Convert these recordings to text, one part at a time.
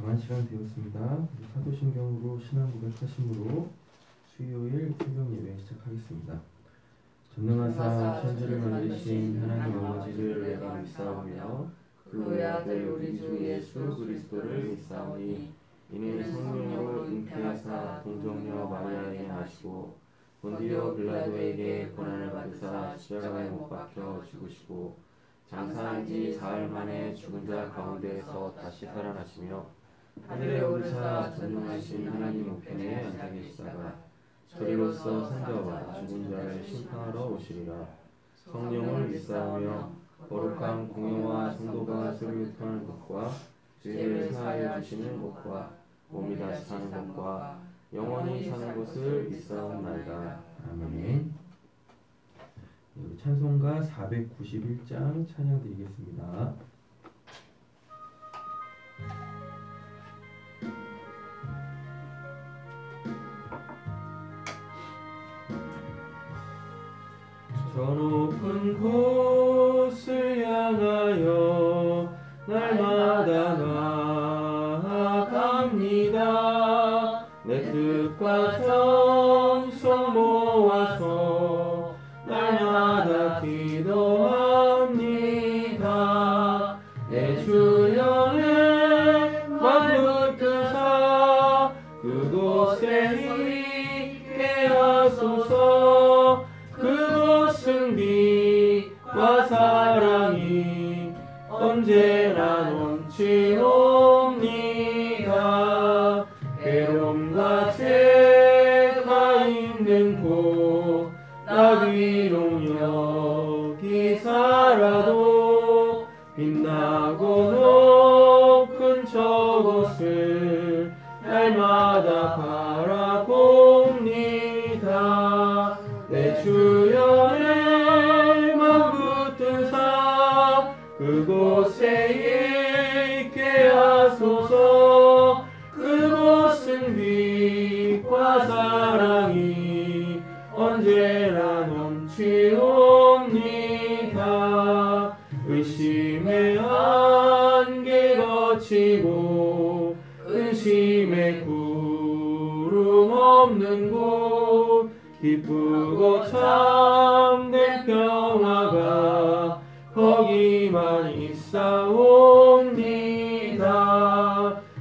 강한 시간 되었습니다. 사도신경으로 신앙 고백하심으로 수요일 새벽 예배 시작하겠습니다. 전능하사 천지를 만드신 하나님 아버지를 내가 믿사오며 그 외아들 우리 주 예수 그리스도를 믿사오니 이는 성령으로 잉태하사 동정녀 마리아에게 나시고 본디오 빌라도에게 고난을 받으사 십자가에 못 박혀 죽으시고 장사한 지 사흘 만에 죽은 자 가운데에서 다시 살아나시며 하늘에 오르사 전능하신 하나님 우편에 앉아 계시다가 저리로서 산자와 죽은 자를 심판하러 오시리라. 성령을 믿사오며 거룩한 공회와 성도가 수료하는 것과 죄를 사하여 주시는 것과 몸이 다시 사는 것과 영원히 사는 것을 믿사옵나이다. 아멘. 우리 찬송가 491장 찬양 드리겠습니다. 저 높은 곳을 향하여 날마다 나아갑니다. 내 뜻과 정성 모아서 날마다 기도합니다. 내 주연을 만붙드사 그곳에 있게 하소서. 그곳은 빛과 사랑이 언제나 넘치옵니다. 괴로움과 죄가 있는 곳 나 비록 여기 살아도 빛나고 높은 저곳을 날마다 바라봅니다. 내 주연을 만붙드사 그곳에 있게 하소서. 그곳은 빛과 사랑이 언제나 넘치옵니다. 의심의 안개 거치고 근심의 구름 없는 곳 기쁘고 참된 평화가 거기만 있사옵니다.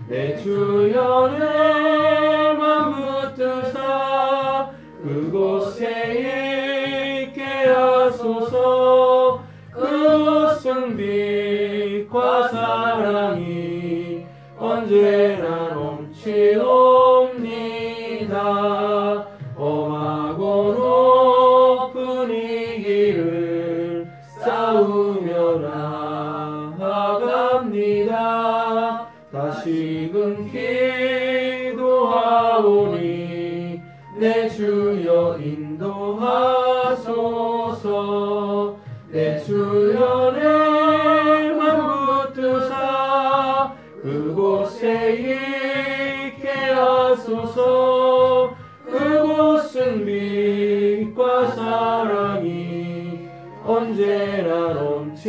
내 주연을 만붙드사 그곳에 있게 하소서. 그곳은 빛과 사랑이 언제나 넘치옵니다. 엄하고 높은 이 길을 싸우며 나아갑니다. 다시금 기도하오니 내 주여 인도하소서. 내 주연을 만붙드사 그곳에 있게 하소서. 그곳은 빛과 사랑이 언제나 넘치옵니다.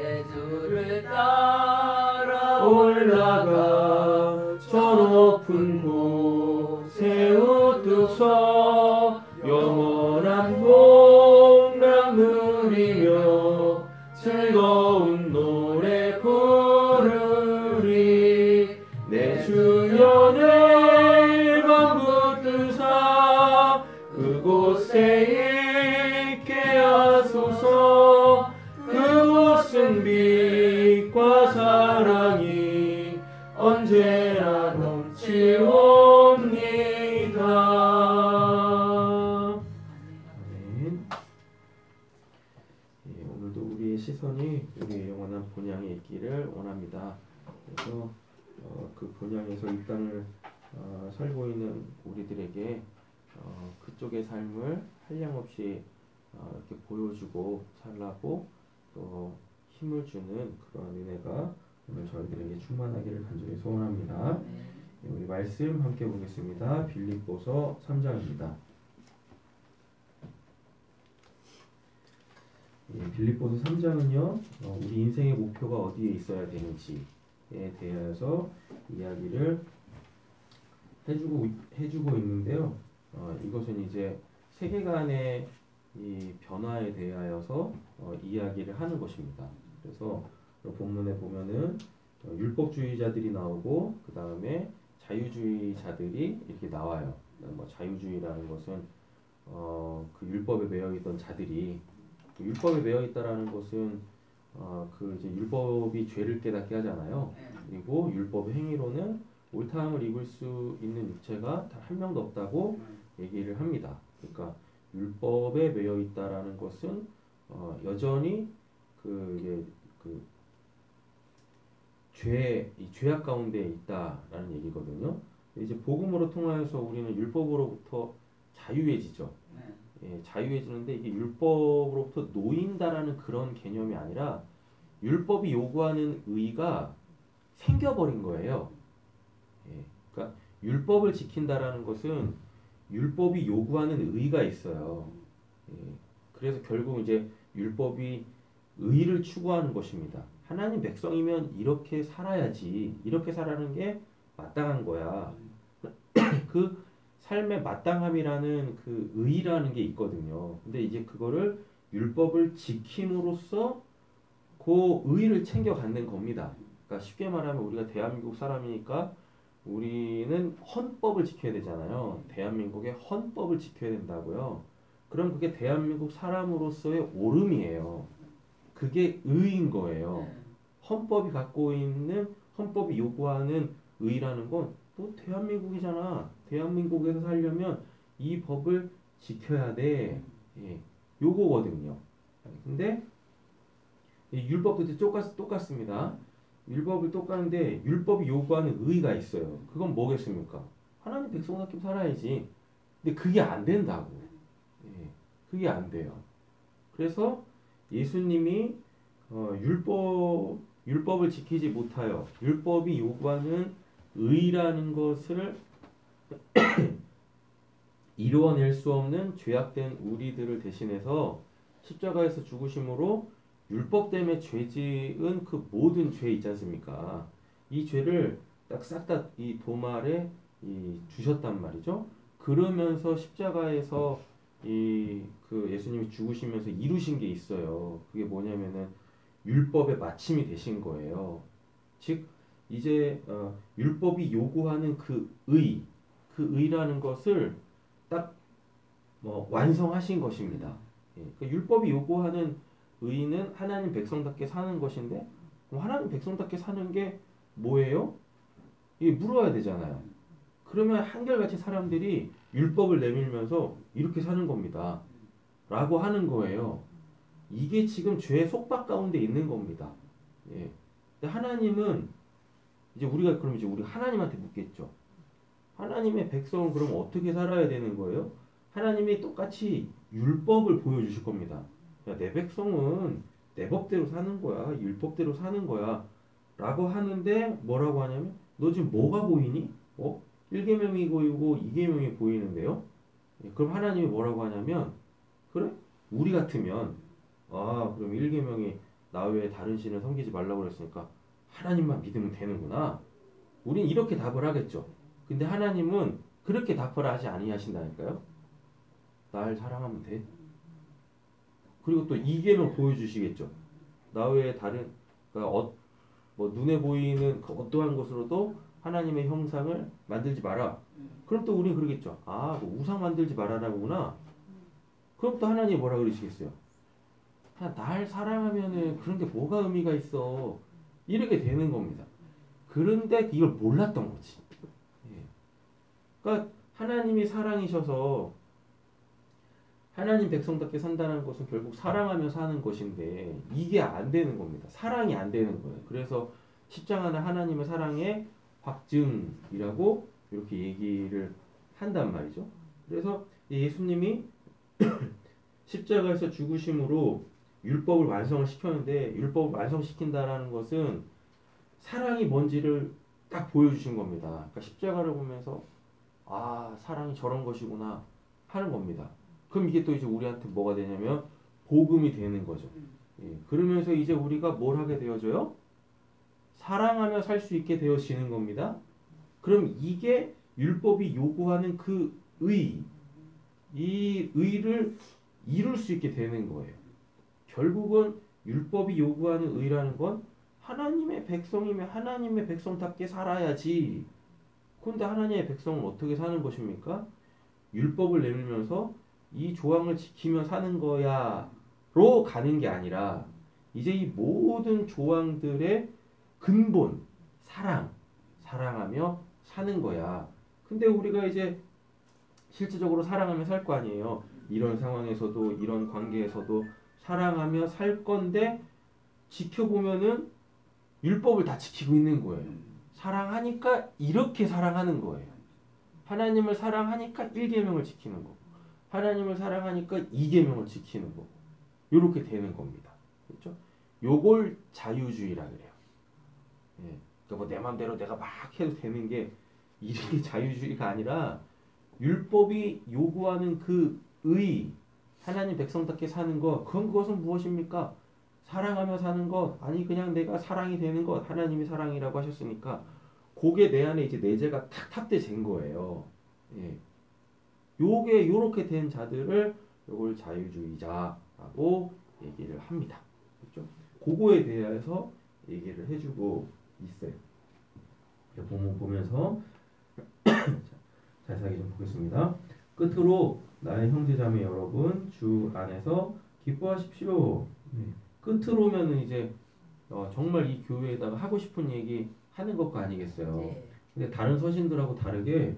예수를 따라 올라가 저 높은 곳에 우뚝 서 영원한 복락 누리며 즐거운 노래 부르리. 내 주연을 만붙드사 그곳에 있게 하소서. 그곳은 빛과 사랑이 언제나 넘치옵니다. 아멘. 오늘도 우리의 시선이 우리의 영원한 본향에 있기를 원합니다. 그래서 그 본향에서 이 땅을 살고 있는 우리들에게 그쪽의 삶을 한량없이 이렇게 보여주고 살라고 또 힘을 주는 그런 은혜가 오늘 저희들에게 충만하기를 간절히 소원합니다. 우리 말씀 함께 보겠습니다. 빌립보서 3장입니다. 빌립보서 3장은요, 우리 인생의 목표가 어디에 있어야 되는지에 대해서 이야기를 해주고 있는데요. 이것은 이제 세계관의 이 변화에 대하여서 이야기를 하는 것입니다. 그래서 본문에 보면은 율법주의자들이 나오고 그 다음에 자유주의자들이 이렇게 나와요. 뭐 자유주의라는 것은 그 율법에 매여 있던 자들이 그 율법에 매여 있다라는 것은 그 이제 율법이 죄를 깨닫게 하잖아요. 그리고 율법 행위로는 옳다함을 입을 수 있는 육체가 단 한 명도 없다고 얘기를 합니다. 그러니까 율법에 매여 있다라는 것은 여전히 그 이 죄악 가운데 있다라는 얘기거든요. 이제 복음으로 통하여서 우리는 율법으로부터 자유해지죠. 자유해지는데 이게 율법으로부터 놓인다라는 그런 개념이 아니라 율법이 요구하는 의가 생겨버린 거예요. 그러니까 율법을 지킨다라는 것은 율법이 요구하는 의가 있어요. 그래서 결국 이제 율법이 의를 추구하는 것입니다. 하나님 백성이면 이렇게 살아야지, 이렇게 살아는 게 마땅한 거야. 그 삶의 마땅함이라는 그 의라는 게 있거든요. 근데 이제 그거를 율법을 지킴으로써 그 의를 챙겨 갖는 겁니다. 그러니까 쉽게 말하면 우리가 대한민국 사람이니까 우리는 헌법을 지켜야 되잖아요. 대한민국의 헌법을 지켜야 된다고요. 그럼 그게 대한민국 사람으로서의 옳음이에요. 그게 의인 거예요. 헌법이 갖고 있는 헌법이 요구하는 의라는 건 또 대한민국이잖아. 대한민국에서 살려면 이 법을 지켜야 돼. 요거거든요. 근데 율법도 이제 똑같습니다. 율법을 똑같은데 율법이 요구하는 의가 있어요. 그건 뭐겠습니까? 하나님 백성답게 살아야지. 근데 그게 안 된다고. 그게 안 돼요. 그래서 예수님이 율법을 지키지 못하여 율법이 요구하는 의라는 것을 이루어낼 수 없는 죄악된 우리들을 대신해서 십자가에서 죽으심으로 율법 때문에 죄 지은 그 모든 죄 있지 않습니까? 이 죄를 딱 싹 다 이 도말에 주셨단 말이죠. 그러면서 십자가에서 그 예수님이 죽으시면서 이루신 게 있어요. 그게 뭐냐면은 율법의 마침이 되신 거예요. 즉 이제 율법이 요구하는 그 의라는 것을 딱 완성하신 것입니다. 그러니까 율법이 요구하는 의는 하나님 백성답게 사는 것인데 하나님 백성답게 사는 게 뭐예요? 이게 물어야 되잖아요. 그러면 한결같이 사람들이 율법을 내밀면서 이렇게 사는 겁니다. 라고 하는 거예요. 이게 지금 죄의 속박 가운데 있는 겁니다. 근데 하나님은 이제 그럼 이제 우리 하나님한테 묻겠죠. 하나님의 백성은 그럼 어떻게 살아야 되는 거예요? 하나님이 똑같이 율법을 보여주실 겁니다. 야, 내 백성은 내 법대로 사는 거야. 율법대로 사는 거야. 라고 하는데 뭐라고 하냐면 너 지금 뭐가 보이니? 1계명이 보이고 2계명이 보이는데요. 그럼 하나님이 뭐라고 하냐면 그래? 우리 같으면 그럼 1계명이 나 외에 다른 신을 섬기지 말라고 그랬으니까 하나님만 믿으면 되는구나. 우린 이렇게 답을 하겠죠. 근데 하나님은 그렇게 답을 하지 아니하신다니까요. 날 사랑하면 돼. 그리고 또 2계명 보여주시겠죠. 나 외에 다른 그러니까 뭐 눈에 보이는 그 어떠한 것으로도 하나님의 형상을 만들지 마라. 그럼 또 우리는 그러겠죠. 뭐 우상 만들지 말아라구나. 그럼 또 하나님이 뭐라 그러시겠어요? 날 사랑하면은 그런 게 뭐가 의미가 있어. 이렇게 되는 겁니다. 그런데 이걸 몰랐던 거지. 그러니까 하나님이 사랑이셔서 하나님 백성답게 산다는 것은 결국 사랑하며 사는 것인데 이게 안 되는 겁니다. 사랑이 안 되는 거예요. 그래서 십자가는 하나님의 사랑의 확증이라고 이렇게 얘기를 한단 말이죠. 그래서 예수님이 십자가에서 죽으심으로 율법을 완성을 시켰는데 율법을 완성시킨다라는 것은 사랑이 뭔지를 딱 보여주신 겁니다. 그러니까 십자가를 보면서 사랑이 저런 것이구나 하는 겁니다. 그럼 이게 또 이제 우리한테 뭐가 되냐면 복음이 되는 거죠. 예, 그러면서 이제 우리가 뭘 하게 되어져요? 사랑하며 살 수 있게 되어지는 겁니다. 그럼 이게 율법이 요구하는 그 의, 이 의를 이룰 수 있게 되는 거예요. 결국은 율법이 요구하는 의라는 건 하나님의 백성이면 하나님의 백성답게 살아야지. 근데 하나님의 백성은 어떻게 사는 것입니까? 율법을 내밀면서 이 조항을 지키며 사는 거야로 가는 게 아니라 이제 이 모든 조항들의 근본, 사랑하며 사는 거야. 근데 우리가 이제 실질적으로 사랑하며 살 거 아니에요. 이런 상황에서도 이런 관계에서도 사랑하며 살 건데 지켜보면은 율법을 다 지키고 있는 거예요. 사랑하니까 이렇게 사랑하는 거예요. 하나님을 사랑하니까 1계명을 지키는 거고 하나님을 사랑하니까 2계명을 지키는 거고 이렇게 되는 겁니다. 그렇죠? 요걸 자유주의라 그래요. 예. 그러니까 뭐 내 맘대로 내가 막 해도 되는 게 이게 자유주의가 아니라 율법이 요구하는 그 의, 하나님 백성답게 사는 것, 그것은 무엇입니까? 사랑하며 사는 것, 아니 그냥 내가 사랑이 되는 것, 하나님이 사랑이라고 하셨으니까 그게 내 안에 이제 내재가 탁 탑재된 거예요. 예. 요게 요렇게 된 자들을 요걸 자유주의자라고 얘기를 합니다. 그렇죠? 그거에 대해서 얘기를 해주고 있어요. 보면서 자세하게 좀 보겠습니다. 끝으로 나의 형제자매 여러분 주 안에서 기뻐하십시오. 끝으로면은 이제 정말 이 교회에다가 하고 싶은 얘기 하는 것도 아니겠어요. 네. 근데 다른 서신들하고 다르게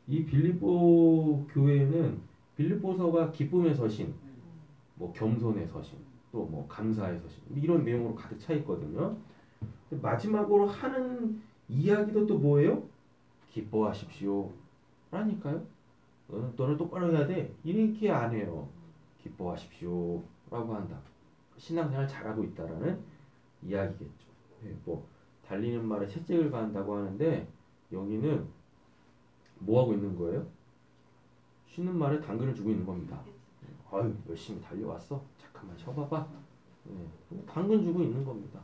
이 빌립보 교회는 빌립보서가 기쁨의 서신, 뭐 겸손의 서신, 또 뭐 감사의 서신 이런 내용으로 가득 차 있거든요. 마지막으로 하는 이야기도 또 뭐예요? 기뻐하십시오. 라니까요. 너는 똑바로 해야 돼. 이렇게 안 해요. 기뻐하십시오. 라고 한다. 신앙생활 잘하고 있다라는 이야기겠죠. 네, 뭐 달리는 말에 채찍을 가한다고 하는데 여기는 뭐 하고 있는 거예요? 쉬는 말에 당근을 주고 있는 겁니다. 아유 열심히 달려왔어. 잠깐만 쉬어봐봐. 네, 당근 주고 있는 겁니다.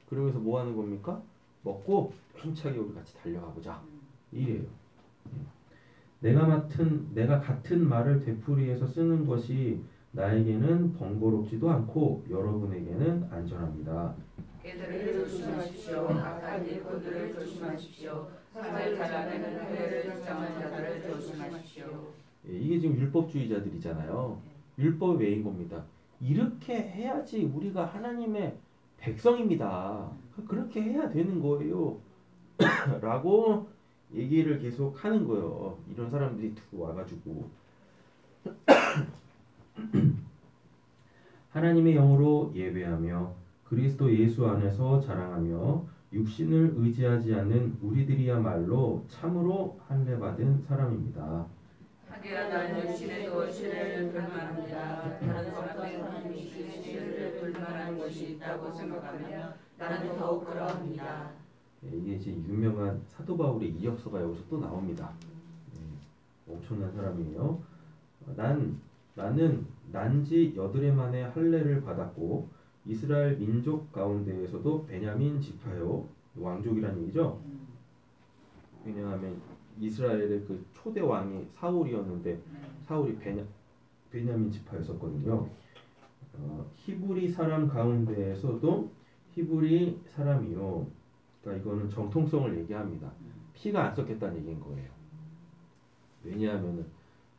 그러면서 뭐 하는 겁니까? 먹고 힘차게 우리 같이 달려가보자. 이래요. 내가 같은 말을 되풀이해서 쓰는 것이 나에게는 번거롭지도 않고 여러분에게는 안전합니다. 개들을 조심하십시오. 악한 일꾼들을 조심하십시오. 사절 자라내는 회를 주장한 자들을 조심하십시오. 이게 지금 율법주의자들이잖아요. 율법 외인 겁니다. 이렇게 해야지 우리가 하나님의 백성입니다. 그렇게 해야 되는 거예요. 라고 얘기를 계속 하는 거예요. 이런 사람들이 와가지고 하나님의 영으로 예배하며 그리스도 예수 안에서 자랑하며 육신을 의지하지 않는 우리들이야말로 참으로 할례받은 사람입니다. 하기야 나는 육신에도 신을 불만합니다. 다른 사람들은 하나님이 신을 불만한 것이 있다고 생각하며 나는 더욱 그러합니다. 이게 이제 유명한 사도 바울의 이역서가 여기서 또 나옵니다. 엄청난 사람이에요. 나는 난지 8해 만에 할례를 받았고 이스라엘 민족 가운데에서도 베냐민 지파요. 왕족이란 얘기죠. 왜냐하면 이스라엘의 그 초대 왕이 사울이었는데 사울이 베냐민 지파였었거든요. 히브리 사람 가운데에서도 히브리 사람이요. 그러니까 이거는 정통성을 얘기합니다. 피가 안 섞였다는 얘기인 거예요. 왜냐하면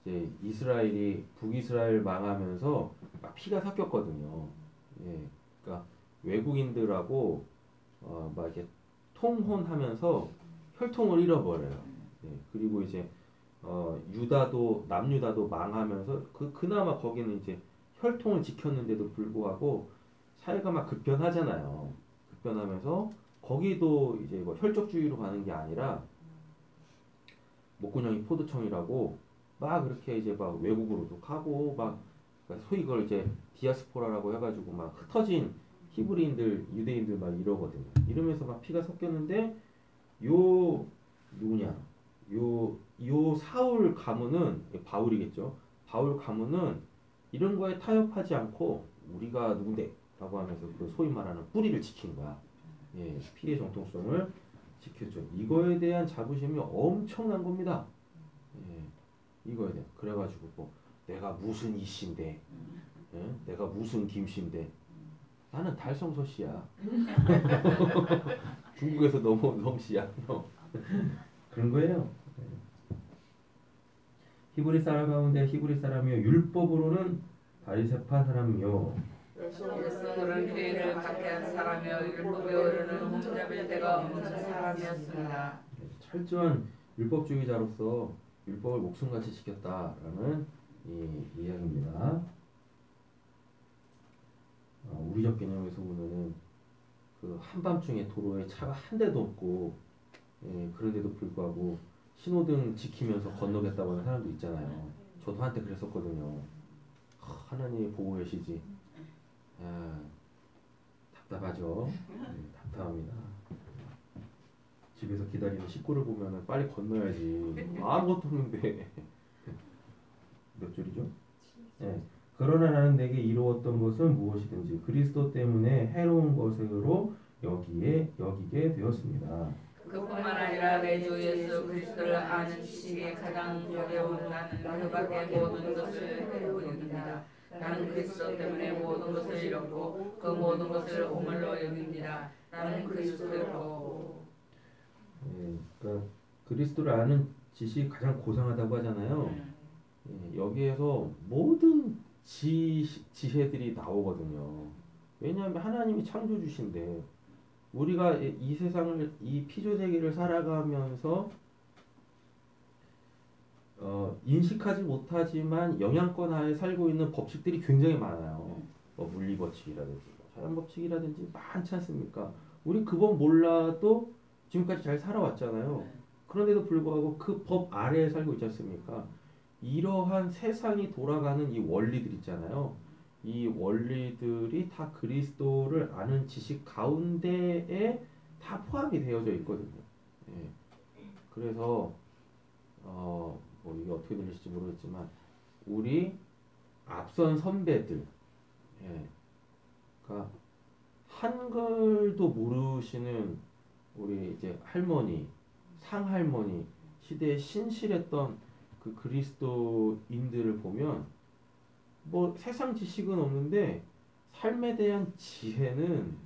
이제 이스라엘이 북이스라엘 망하면서 막 피가 섞였거든요. 예, 그러니까 외국인들하고 막 이렇게 통혼하면서 혈통을 잃어버려요. 예, 그리고 이제 유다도 남유다도 망하면서 그나마 거기는 이제 혈통을 지켰는데도 불구하고 사회가 막 급변하잖아요. 급변하면서 거기도 이제 뭐 혈족주의로 가는 게 아니라 목구녕이 포도청이라고 막 그렇게 이제 막 외국으로도 가고 막 소위 그걸 이제 디아스포라라고 해가지고 막 흩어진 히브리인들 유대인들 막 이러거든요. 이러면서 막 피가 섞였는데 요 누구냐 요 사울 가문은 바울이겠죠. 바울 가문은 이런 거에 타협하지 않고 우리가 누군데? 라고 하면서 그 소위 말하는 뿌리를 지키는 거야. 예, 피의 정통성을 지켰죠. 이거에 대한 자부심이 엄청난 겁니다. 예, 이거에 대한. 그래가지고 뭐 내가 무슨 이씨인데, 예? 내가 무슨 김씨인데, 나는 달성서 씨야. 중국에서 넘어온 씨야. 그런 거예요. 히브리 사람 가운데 히브리 사람이요 율법으로는 바리새파 사람이요 율법으로는 교회를 박해한 사람이요 율법에 오르는 흠잡을 데가 없는 사람이었습니다. 철저한 율법주의자로서 율법을 목숨같이 지켰다라는 이 이야기입니다. 우리적 개념에서 보면은 그 한밤중에 도로에 차가 한 대도 없고 그런데도 불구하고 신호등 지키면서 건너겠다고 하는 사람도 있잖아요. 저도 한때 그랬었거든요. 하나님이 보고 계시지. 답답하죠. 답답합니다. 집에서 기다리는 식구를 보면 빨리 건너야지. 아무것도 없는데. 몇 줄이죠? 네. 그러나 나는 내게 이루었던 것은 무엇이든지 그리스도 때문에 해로운 것으로 여기게 되었습니다. 그뿐만 아니라 내 주 예수 그리스도를 아는 지식이 가장 어려운 나는 그 밖의 모든 것을 해로입니다. 나는 그리스도 때문에 모든 것을 잃었고 그 모든 것을 오물로 여깁니다. 나는 그리스도였고. 그러니까 그리스도를 아는 지식이 가장 고상하다고 하잖아요. 여기에서 모든 지혜들이 나오거든요. 왜냐하면 하나님이 창조주신데 우리가 이 세상을 이 피조세계를 살아가면서 인식하지 못하지만 영향권 하에 살고 있는 법칙들이 굉장히 많아요. 물리 법칙이라든지 자연 법칙이라든지 많지 않습니까? 우리 그 법 몰라도 지금까지 잘 살아왔잖아요. 그런데도 불구하고 그 법 아래에 살고 있지 않습니까? 이러한 세상이 돌아가는 이 원리들 있잖아요. 이 원리들이 다 그리스도를 아는 지식 가운데에 다 포함이 되어져 있거든요. 예. 그래서 뭐 이게 어떻게 들릴지 모르겠지만 우리 앞선 선배들, 그러니까 한글도 모르시는 우리 이제 할머니, 상할머니 시대에 신실했던 그 그리스도인들을 보면 뭐 세상 지식은 없는데 삶에 대한 지혜는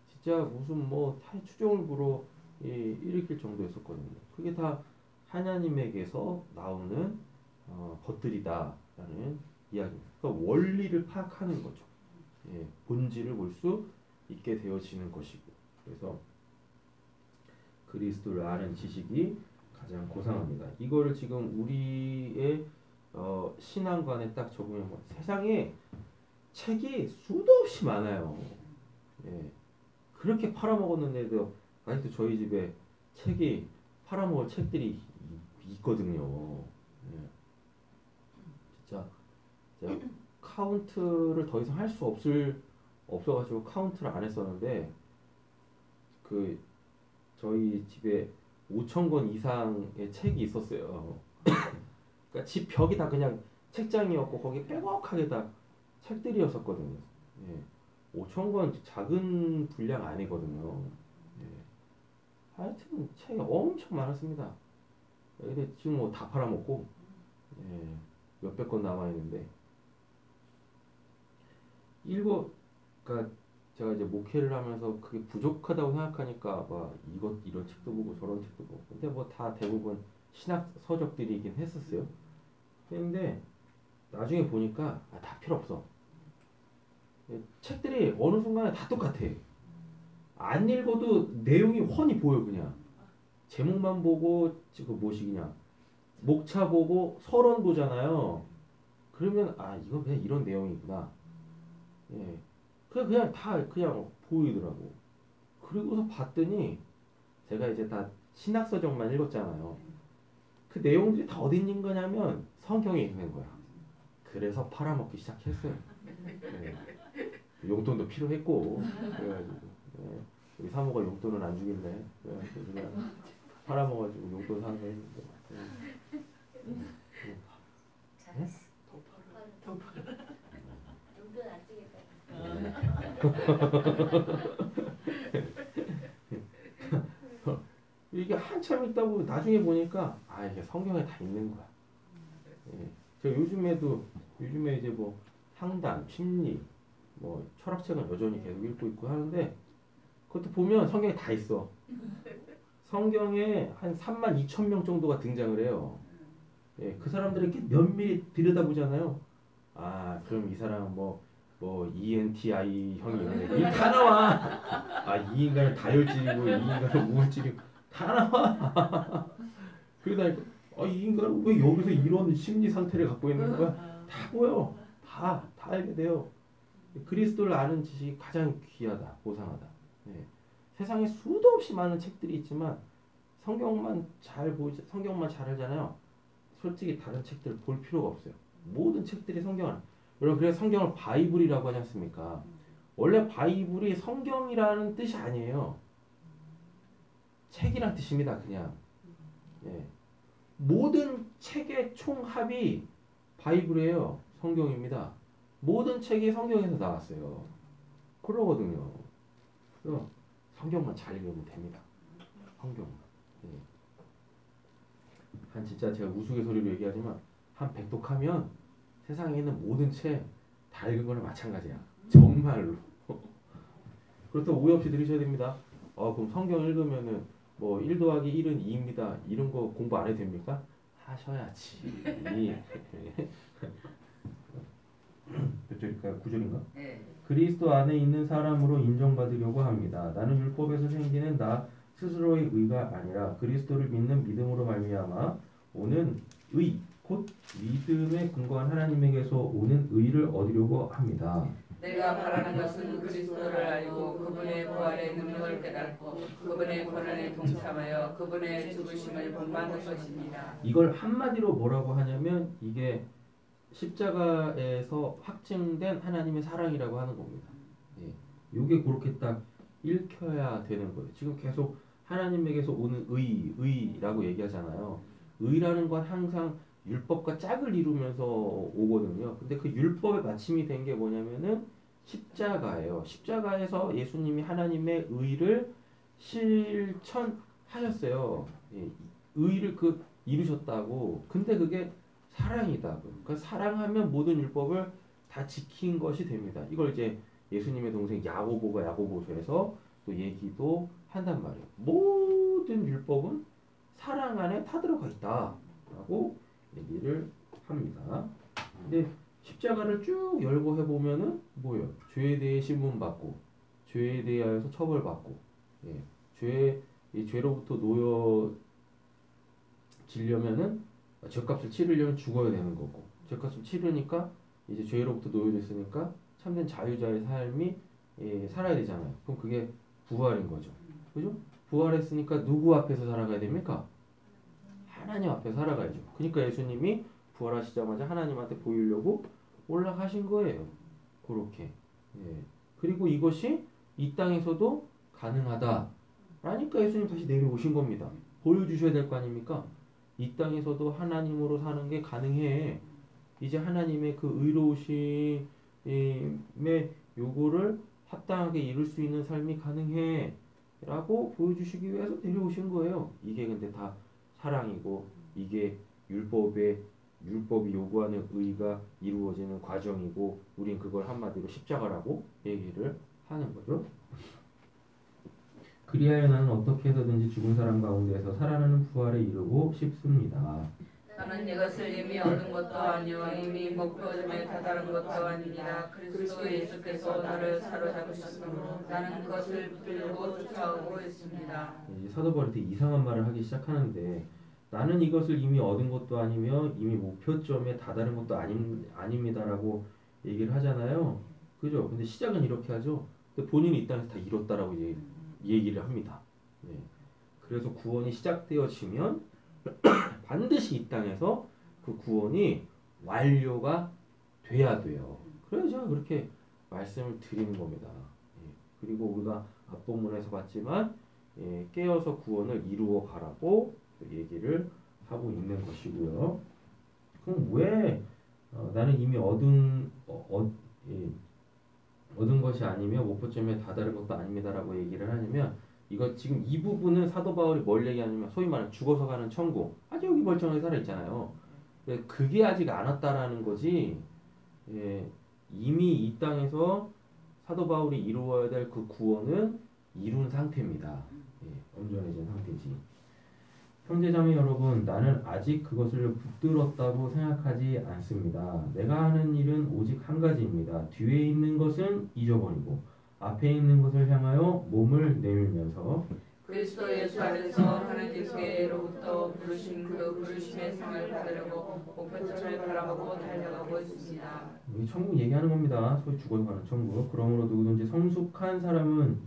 진짜 무슨 뭐 추종을 불어 일으킬 정도였었거든요. 그게 다 하나님에게서 나오는 것들이다라는 이야기입니다. 그러니까 원리를 파악하는 거죠. 본질을 볼 수 있게 되어지는 것이고, 그래서 그리스도를 아는 지식이 가장 고상합니다. 이거를 지금 우리의 신앙관에 딱 적용해 보면 세상에 책이 수도 없이 많아요. 그렇게 팔아먹었는데도 아직도 저희 집에 책이 팔아먹을 책들이 있거든요. 진짜 제가 카운트를 더 이상 할 수 없어가지고 카운트를 안 했었는데 그 저희 집에 5,000권 이상의 책이 있었어요. 그러니까 집 벽이 다 그냥 책장이었고 거기 빼곡하게 다 책들이었었거든요. 5,000권 작은 분량 아니거든요. 하여튼 책이 엄청 많았습니다. 근데 지금 뭐 다 팔아먹고 몇백 권 남아있는데 그러니까 제가 이제 목회를 하면서 그게 부족하다고 생각하니까 막 이런 책도 보고 저런 책도 보고 근데 뭐 다 대부분 신학 서적들이긴 했었어요. 근데 나중에 보니까 다 필요 없어. 책들이 어느 순간에 다 똑같아. 안 읽어도 내용이 훤히 보여. 그냥 제목만 보고 그 뭐시기냐 목차 보고 서론 보잖아요. 그러면 이거 그냥 이런 내용이구나. 그냥 다 그냥 보이더라고. 그리고서 봤더니 제가 이제 다 신학서적만 읽었잖아요. 그 내용들이 다 어디 있는 거냐면 성경에 있는 거야. 그래서 팔아먹기 시작했어요. 용돈도 필요했고 그래가지고 우리 사모가 용돈을 안 주길래 그래가지고 그냥 팔아먹어가지고 용돈 사서 했는데 잘했어. 더 벌어. 용돈 안 주겠다. 이게 한참 있다고 나중에 보니까 이게 성경에 다 있는 거야. 예. 제가 요즘에 이제 뭐 상담, 심리, 뭐 철학책은 여전히 계속 읽고 있고 하는데 그것도 보면 성경에 다 있어. 성경에 한 32,000명 정도가 등장을 해요. 예, 그 사람들을 이렇게 면밀히 들여다보잖아요. 그럼 이 사람은 뭐 ENTI 형이네. 이게 다 나와. 이 인간은 다혈질이고 이 인간은 우울질이고 다 나와. 그러다 이 인간은 왜 여기서 이런 심리 상태를 갖고 있는 거야? 다 보여. 다 알게 돼요. 그리스도를 아는 지식이 가장 귀하다, 보상하다. 예. 세상에 수도 없이 많은 책들이 있지만 성경만 잘 알잖아요. 솔직히 다른 책들 볼 필요가 없어요. 모든 책들이 성경을. 여러분 그래서 성경을 바이블이라고 하지 않습니까? 원래 바이블이 성경이라는 뜻이 아니에요. 책이란 뜻입니다. 그냥. 예. 모든 책의 총합이 바이블이에요. 성경입니다. 모든 책이 성경에서 나왔어요. 그러거든요. 그래서 성경만 잘 읽으면 됩니다. 성경만. 예. 진짜 제가 우스갯소리로 얘기하지만 한 백독하면 세상에 있는 모든 책 다 읽은 거랑 마찬가지야. 정말로. 그렇다고 오해 없이 들으셔야 됩니다. 그럼 성경 읽으면은 뭐 1 더하기 1은 2입니다. 이런 거 공부 안 해도 됩니까? 하셔야지. 몇 절일까요? 9절인가? 네. 그리스도 안에 있는 사람으로 인정받으려고 합니다. 나는 율법에서 생기는 나 스스로의 의가 아니라 그리스도를 믿는 믿음으로 말미암아 오는 의, 곧 믿음에 근거한 하나님에게서 오는 의를 얻으려고 합니다. 내가 바라는 것은 그리스도를 알고 그분의 부활의 능력을 깨닫고 그분의 고난에 동참하여 그분의 죽으심을 본받는 것입니다. 이걸 한마디로 뭐라고 하냐면 이게 십자가에서 확증된 하나님의 사랑이라고 하는 겁니다. 예. 이게 그렇게 딱 읽혀야 되는 거예요. 지금 계속 하나님에게서 오는 의라고 얘기하잖아요. 의라는 건 항상 율법과 짝을 이루면서 오거든요. 근데 그 율법의 마침이 된 게 뭐냐면은 십자가예요. 십자가에서 예수님이 하나님의 의를 실천하셨어요. 예. 의를 이루셨다고. 근데 그게 사랑이다. 그러니까 사랑하면 모든 율법을 다 지킨 것이 됩니다. 이걸 이제 예수님의 동생 야고보서에서 또 얘기도 한단 말이에요. 모든 율법은 사랑 안에 다 들어가 있다라고 얘기를 합니다. 근데 십자가를 쭉 열고 해보면은 뭐예요? 죄에 대해 신문받고 죄에 대하여서 처벌받고 이 죄로부터 놓여지려면은 죄값을 치르려면 죽어야 되는 거고 죄값을 치르니까 이제 죄로부터 놓여졌으니까 참된 자유자의 삶이 살아야 되잖아요. 그럼 그게 부활인 거죠. 그죠? 부활했으니까 누구 앞에서 살아가야 됩니까? 하나님 앞에 살아가야죠. 그러니까 예수님이 부활하시자마자 하나님한테 보이려고 올라가신 거예요. 그렇게. 그리고 이것이 이 땅에서도 가능하다. 라니까 예수님 다시 내려오신 겁니다. 보여주셔야 될 거 아닙니까? 이 땅에서도 하나님으로 사는 게 가능해. 이제 하나님의 그 의로우심의 요구를 합당하게 이룰 수 있는 삶이 가능해. 라고 보여주시기 위해서 내려오신 거예요. 이게 근데 다 사랑이고 이게 율법이 요구하는 의가 이루어지는 과정이고 우린 그걸 한마디로 십자가라고 얘기를 하는 거죠. 그리하여 나는 어떻게 해서든지 죽은 사람 가운데에서 살아나는 부활에 이르고 싶습니다. 나는 이것을 이미 얻은 것도 아니요 이미 목표점에 다다른 것도 아닙니다. 그리스도 예수께서 나를 사로잡으셨으므로 나는 그것을 붙들려고 쫓아오고 있습니다. 사도 바울이 되게 이상한 말을 하기 시작하는데 나는 이것을 이미 얻은 것도 아니며 이미 목표점에 다다른 것도 아닙니다라고 얘기를 하잖아요. 그죠? 근데 시작은 이렇게 하죠. 근데 본인이 이 땅에서 다 이뤘다라고 얘기를 합니다. 그래서 구원이 시작되어지면 반드시 이 땅에서 그 구원이 완료가 돼야 돼요. 그래서 제가 그렇게 말씀을 드리는 겁니다. 그리고 우리가 앞본문에서 봤지만 깨어서 구원을 이루어 가라고 얘기를 하고 있는 것이고요. 그럼 왜 나는 이미 얻은 얻은 것이 아니며 목표점에 다다른 것도 아닙니다라고 얘기를 하냐면 이거 지금 이 부분은 사도 바울이 뭘 얘기하냐면 소위 말하는 죽어서 가는 천국 아주 여기 멀쩡하게 살아 있잖아요. 그게 아직 안 왔다라는 거지. 예, 이미 이 땅에서 사도 바울이 이루어야 될 그 구원은 이룬 상태입니다. 예, 온전해진 상태지. 형제자매 여러분, 나는 아직 그것을 붙들었다고 생각하지 않습니다. 내가 하는 일은 오직 한 가지입니다. 뒤에 있는 것은 잊어버리고 앞에 있는 것을 향하여 몸을 내밀면서 그리스도 예수 안에서 하나님께로부터 부르신 그 부르심의 상을 받으려고 목표점을 바라보고 달려가고 있습니다. 여기 천국 얘기하는 겁니다. 소위 죽어서 가는 천국. 그러므로 누구든지 성숙한 사람은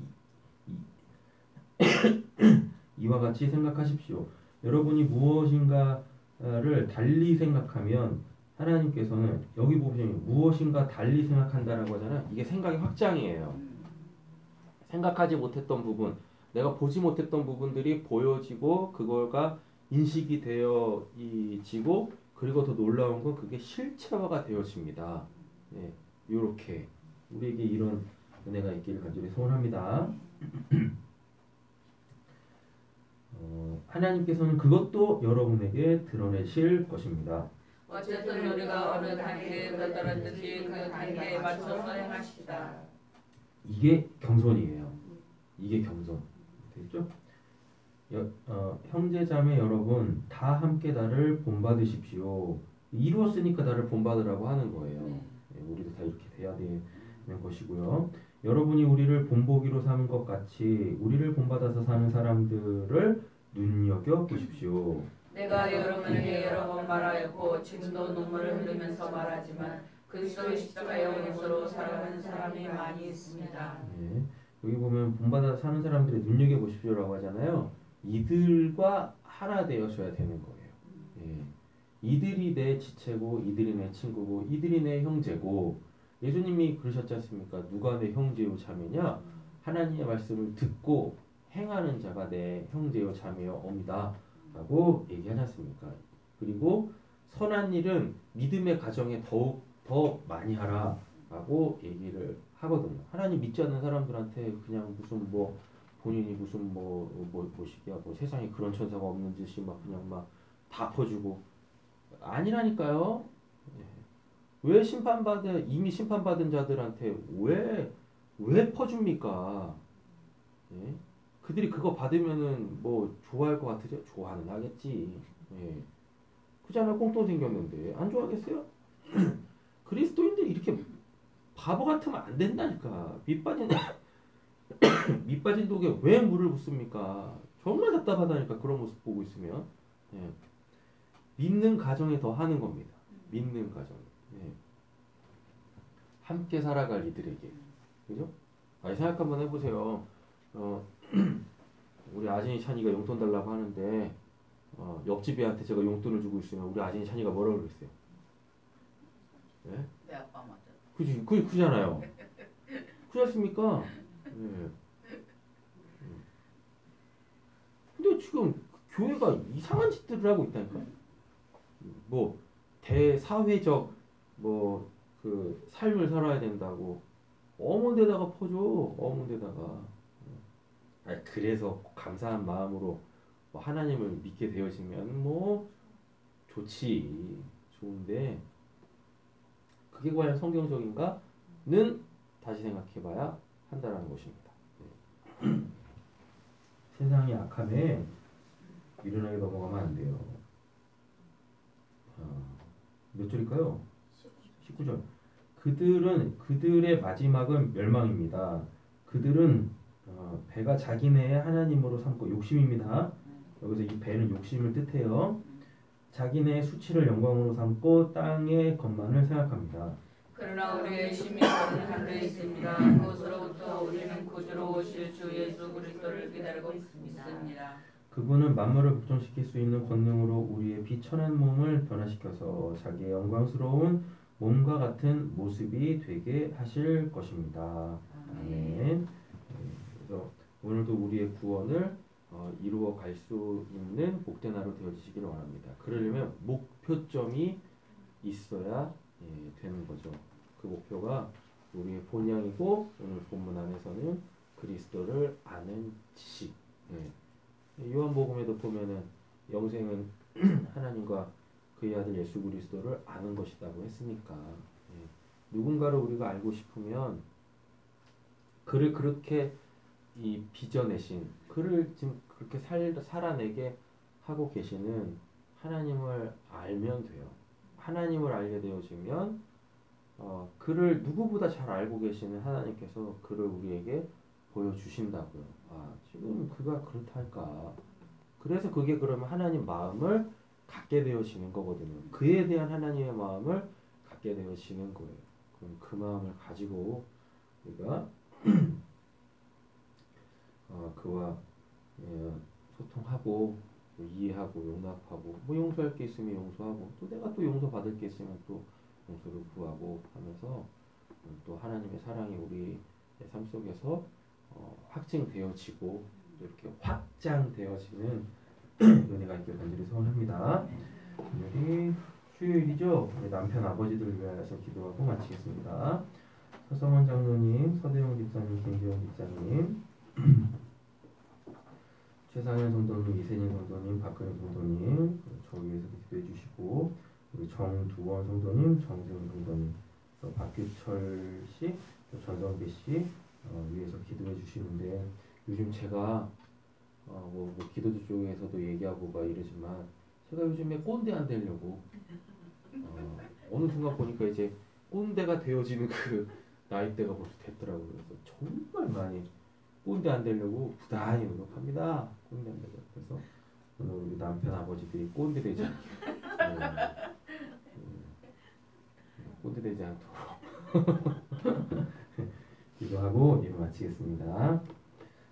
이와 같이 생각하십시오. 여러분이 무엇인가를 달리 생각하면 하나님께서는 여기 보시면 무엇인가 달리 생각한다라고 하잖아요. 이게 생각의 확장이에요. 생각하지 못했던 부분, 내가 보지 못했던 부분들이 보여지고 그걸가 인식이 되어지고 그리고 더 놀라운 건 그게 실체화가 되어집니다. 네, 이렇게 우리에게 이런 은혜가 있기를 간절히 소원합니다. 하나님께서는 그것도 여러분에게 드러내실 것입니다. 어쨌든 우리가 어느 단계에 도달했든지 그 단계에 맞춰서 행하시다. 이게 경선이에요. 이게 경선. 되겠죠? 형제자매 여러분 다 함께 나를 본받으십시오. 이루었으니까 나를 본받으라고 하는 거예요. 우리도 다 이렇게 돼야 되는 것이고요. 여러분이 우리를 본보기로 삼은 것 같이 우리를 본받아서 사는 사람들을 눈여겨 보십시오. 내가 여러분에게 여러 번 말하였고 지금도 눈물을 흘리면서 말하지만 그리스도의 십자가의 원수로 살아가는 사람이 많이 있습니다. 네. 여기 보면 본받아 사는 사람들의 눈여겨 보십시오라고 하잖아요. 이들과 하나 되어줘야 되는 거예요. 예. 이들이 내 지체고 이들이 내 친구고 이들이 내 형제고 예수님이 그러셨지 않습니까? 누가 내 형제요 자매냐? 하나님의 말씀을 듣고 행하는 자가 내 형제요 자매요 엄이다 라고 얘기하지 않습니까? 그리고 선한 일은 믿음의 가정에 더욱 더 많이 하라 라고 얘기를 하거든요. 하나님 믿지 않는 사람들한테 그냥 무슨 뭐 본인이 무슨 뭐시기야 뭐 세상에 그런 천사가 없는 듯이 막 그냥 막 다 퍼주고 아니라니까요. 왜 이미 심판받은 자들한테 왜 퍼줍니까? 예? 그들이 그거 받으면은 뭐 좋아할 것 같으죠? 좋아는 하겠지. 예. 그잖아 꽁돈 생겼는데 안 좋아하겠어요? 그리스도인들이 이렇게 바보 같으면 안 된다니까. 밑빠진 독에 왜 물을 붓습니까? 정말 답답하다니까 그런 모습 보고 있으면. 예. 믿는 가정에 더 하는 겁니다. 믿는 가정. 예. 함께 살아갈 이들에게. 그죠? 아니, 생각 한번 해보세요. 우리 아진이 찬이가 용돈 달라고 하는데 옆집 애한테 제가 용돈을 주고 있으면 우리 아진이 찬이가 뭐라고 그랬어요? 예? 내 아빠 맞아. 그잖아요. 그렇지 않습니까? 예. 근데 지금 교회가 이상한 짓들을 하고 있다니까. 뭐 대사회적 뭐 그 삶을 살아야 된다고 어머데다가 퍼줘. 어머데다가. 그래서 감사한 마음으로 뭐 하나님을 믿게 되어지면 뭐 좋지. 좋은데 그게 과연 성경적인가는 다시 생각해봐야 한다라는 것입니다. 세상이 악함에 미련하게 넘어가면 안 돼요. 몇 절일까요? 19절. 그들의 마지막은 멸망입니다. 그들은 배가 자기네의 하나님으로 삼고 욕심입니다. 여기서 이 배는 욕심을 뜻해요. 자기네의 수치를 영광으로 삼고 땅의 것만을 생각합니다. 그러나 우리의 심히 큰 한데 있습니다. 그것으로부터 우리는 구주로 오실 주 예수 그리스도를 기다리고 있습니다. 그분은 만물을 복종시킬 수 있는 권능으로 우리의 비천한 몸을 변화시켜서 자기의 영광스러운 몸과 같은 모습이 되게 하실 것입니다. 아멘. 그래서 오늘도 우리의 구원을 이루어 갈 수 있는 복된 하루 되어지시기를 원합니다. 그러려면 목표점이 있어야 되는 거죠. 그 목표가 우리의 본향이고 오늘 본문 안에서는 그리스도를 아는 지식. 요한복음에도 보면은 영생은 하나님과 그의 아들 예수 그리스도를 아는 것이라고 했으니까 누군가를 우리가 알고 싶으면 그를 그렇게 이 빚어내신 그를 지금 그렇게 살아내게 하고 계시는 하나님을 알면 돼요. 하나님을 알게 되어지면 그를 누구보다 잘 알고 계시는 하나님께서 그를 우리에게 보여주신다고요. 지금 그가 그렇다 할까. 그래서 그게 그러면 하나님 마음을 갖게 되어지는 거거든요. 그에 대한 하나님의 마음을 갖게 되어지는 거예요. 그럼 그 마음을 가지고 우리가 그와 소통하고 이해하고 용납하고 뭐 용서할 게 있으면 용서하고 또 내가 또 용서받을 게 있으면 또 용서를 구하고 하면서 또 하나님의 사랑이 우리의 삶 속에서 확증되어지고 이렇게 확장되어지는 은혜가 있길 간절히 소원합니다. 오늘이 수요일이죠. 우리 남편 아버지들 위하여서 기도하고 마치겠습니다. 서성원 장로님, 서대용 집사님, 김기원 집사님, 최상현 성도님, 이세진 성도님, 박근혜 성도님, 저 위해서 기도해 주시고 우리 정두원 성도님, 정세훈 성도님, 또 박규철 씨, 또 전성배 씨 위해서 기도해 주시는데 요즘 제가 뭐 기도도 쪽에서도 얘기하고 막 이러지만 제가 요즘에 꼰대 안 되려고 어느 순간 보니까 이제 꼰대가 되어지는 그 나이대가 벌써 됐더라고요. 그래서 정말 많이 꼰대 안 되려고 부단히 노력합니다. 꼰대 안 되려고. 그래서 오늘 우리 남편 아버지들이 꼰대 되지 않게 꼰대 되지 않도록 기도하고 일을 마치겠습니다.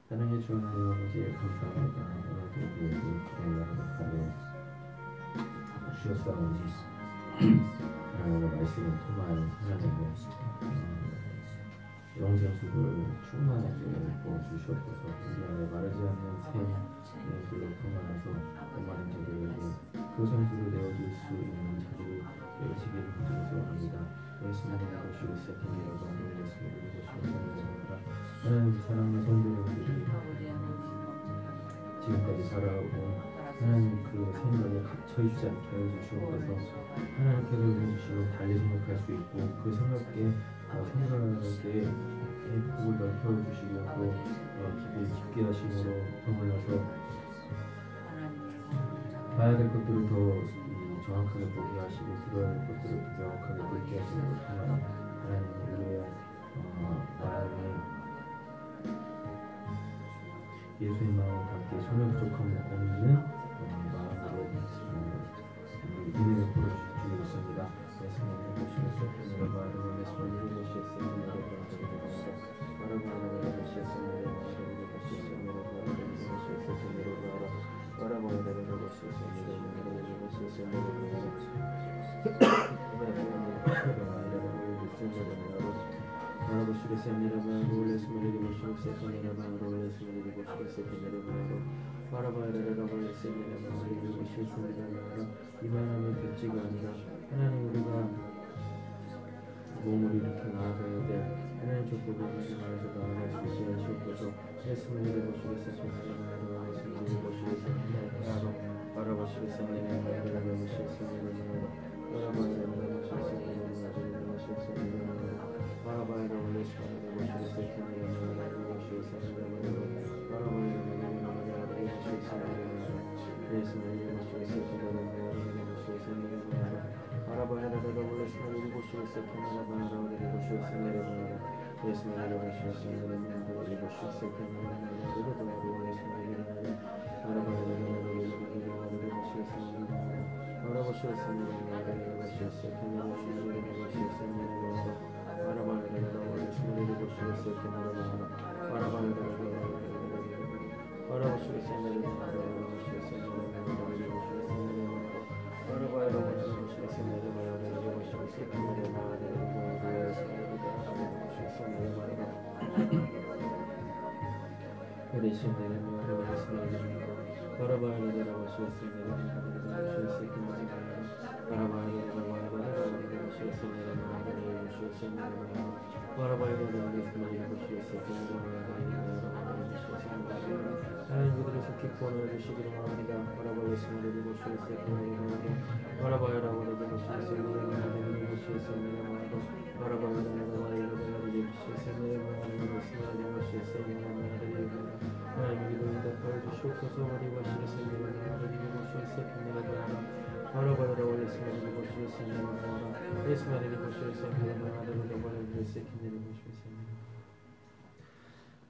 사랑해 주는 하나님 아버지 감사합니다. 오늘도 우리에게 기도의 나라를 가려 주셨사오니 하나님의 말씀을 통하여 하나님의 영생수를 충만하게 부어주시옵소서. 우리 안에 마르지 않는 샘의 불로 통하여서 많은 자들에게 그 생수를 내어줄 수 있는 자들이 되어지기를 간절히 소원합니다. 예수님의 이름으로 시작합니다. 예수님의 이름으로 시작합니다. 하나님 사랑하는 성도님들이 지금까지 살아오고 하나님 그 생각에 갇혀있지 않게 하여 주시옵소서. 하나님께서 주시면 달리 생각할 수 있고 그 생각에 생각에 복을 넓혀주시고 또 기도에 깊게 하심으로 더불어서 봐야 될 것들을 더 정확하게 보게 하시고 들어야 될 것들을 더 명확하게 듣게 하심으로 통하여 하나님 우리의 마음에 예수의 마음과 함께 전혀 부족함 없는 마음으로 은혜를 보여주고 있습니다. 예수님을 모시겠습니다. 여러분 예수님을 모시겠습니다. 이만하면 될지가 아니라 하나님 우리가 몸을 이렇게 나아가야 돼. 하나님 족보를 말해서 나아갈 수 있게 하시옵소서. 예수님을 모시겠습니다. 예수님을 모시겠습니다. 바라보시겠습니다. 하나님 그들을 속히 구원하여 주시기를 원합니다.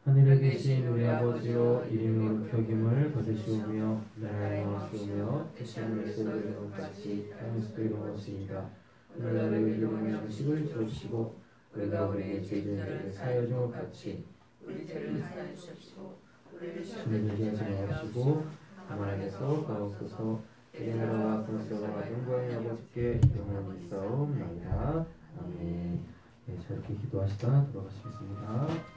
하늘에 계신 우리 아버지여 이름이 높여김을 받으시오며 나라의 나시오며 뜻하는 것을 같이 땅에서도 이루어집니다. 오늘날 우리에게 음식을 주시고 우리가 우리에게 죄를 사하여 준 것 같이 우리 죄를 사하여 주십시오. 우리를 시험에 들게 하지 마시고 다만 악에서 가옵소서. 주의 나라와 권세와 영광이 아버지께 영원히 있사옵나이다. 아멘. 네, 자 이렇게 기도하시다 돌아가시겠습니다.